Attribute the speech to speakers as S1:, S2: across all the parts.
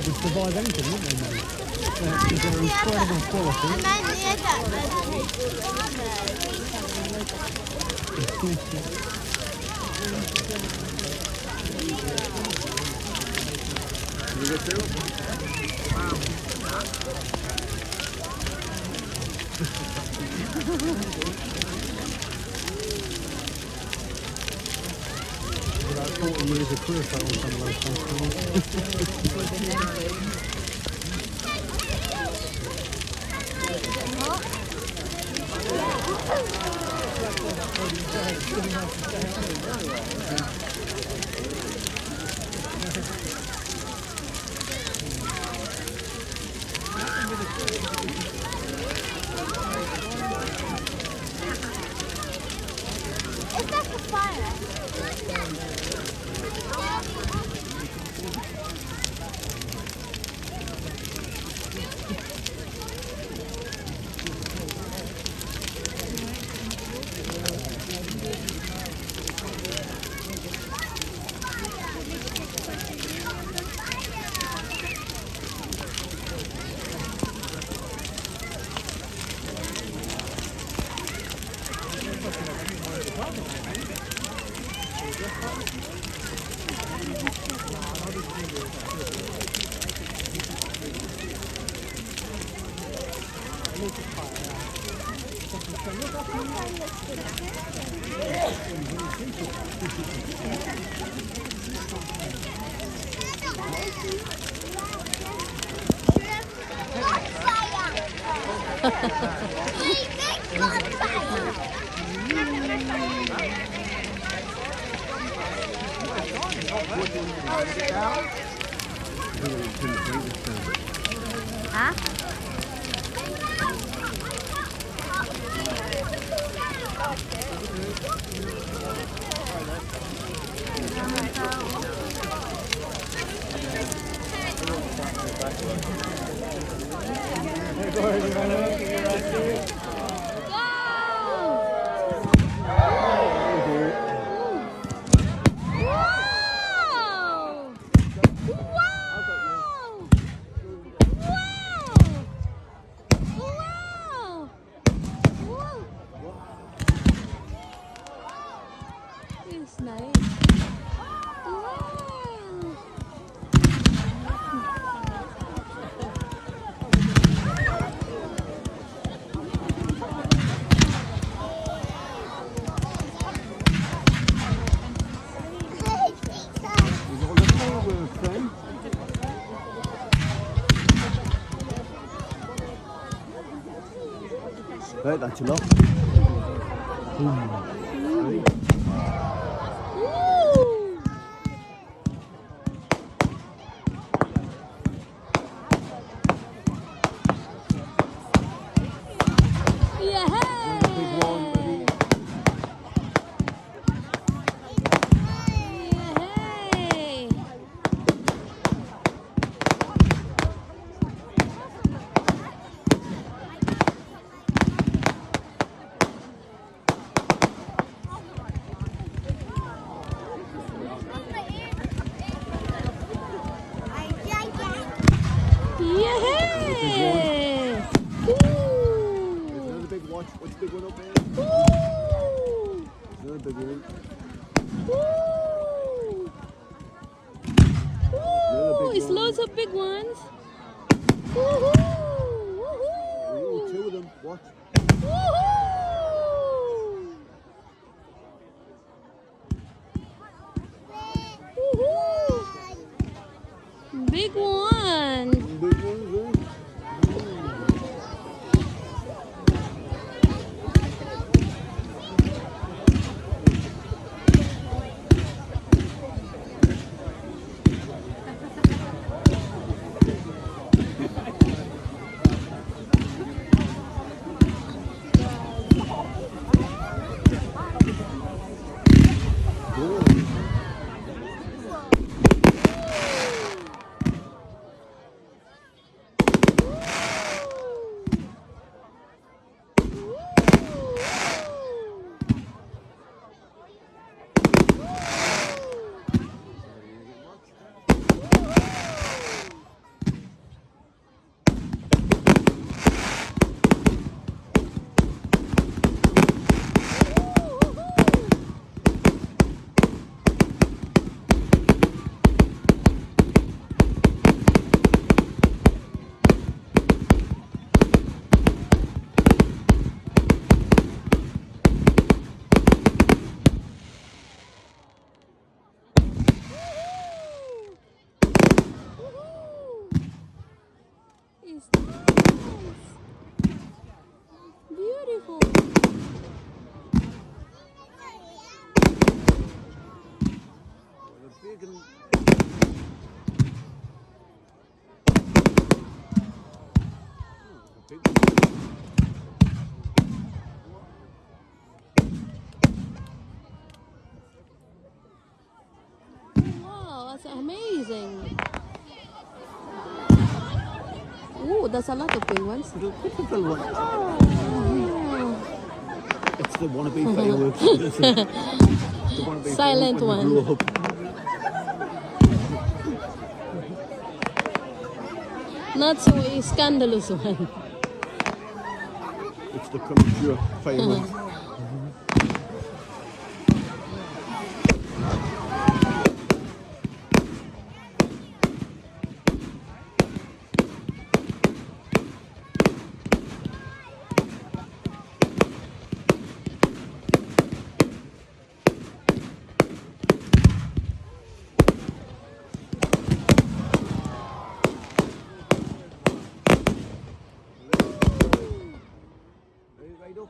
S1: would survive anything, wouldn't they, mate? They're incredible quality. About 40 years of career on some of those
S2: It's like a fire. Huh? It's nice. Wow.
S1: Right, that's enough. What's the big one up there? There's another big one.
S2: It's loads of big ones.
S1: Ooh, two of them. What?
S2: Big one.
S1: Big ones,
S3: big and big one.
S2: Wow, that's amazing. Ooh, that's a lot of big ones.
S3: Little typical one.
S2: Oh.
S3: It's the wannabe fireworks. It's the wannabe
S2: Silent
S3: fireworks when
S2: one.
S3: you grow up.
S2: Not so a scandalous one.
S3: It's the premature fireworks. Right up.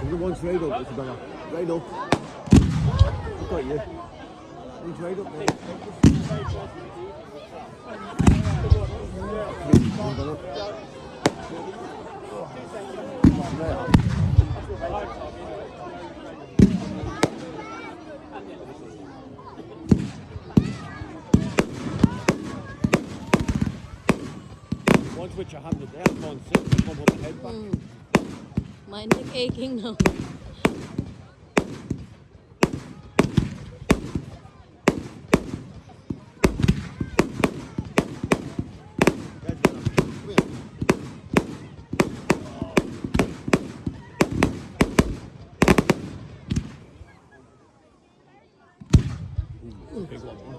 S3: The one's right up, Isabella. Right up. Look at you. He's right up there. Ones which are having it there, come on, sit and come up and head back.
S2: My neck aching now.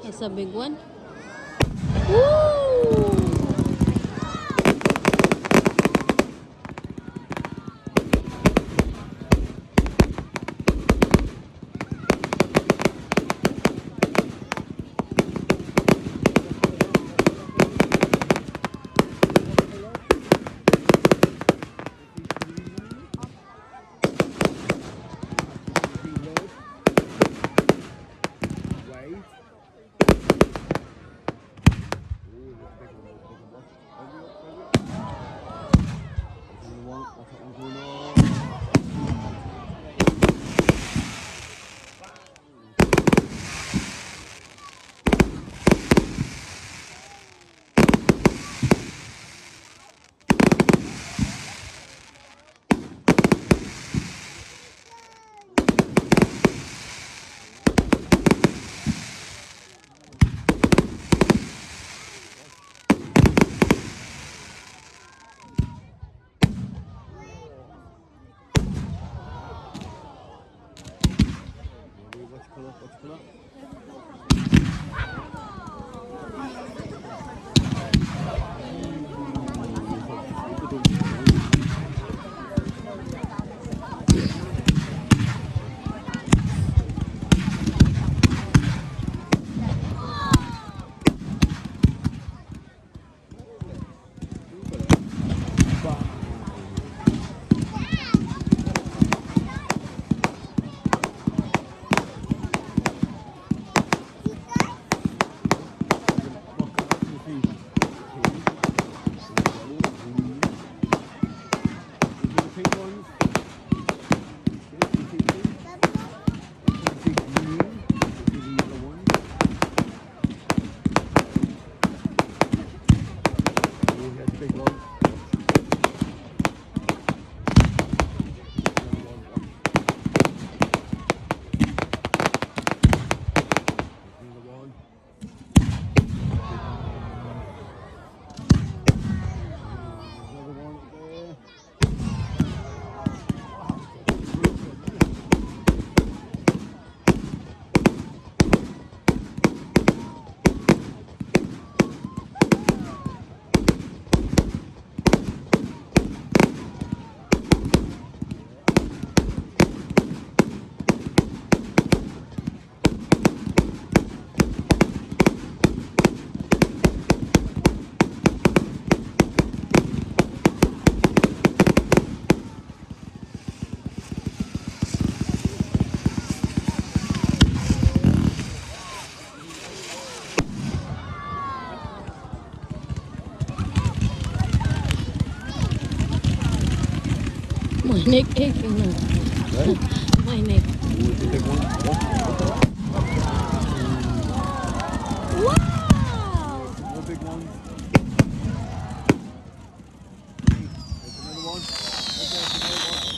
S2: That's a big one. Woo! My neck aching now.
S3: Right?
S2: My neck.
S3: Ooh, it's a big one.
S2: Wow!
S3: More big ones. There's another one. There's another one.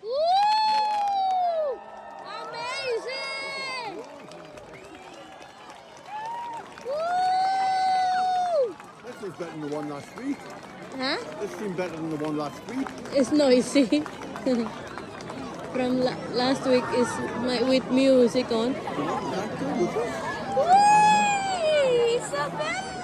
S2: Woo! Amazing! Woo!
S3: This was better than the one last week.
S2: Huh?
S3: This seemed better than the one last week.
S2: It's noisy. From last week is with music on.
S3: That good, was it?
S2: Whee! Isabella!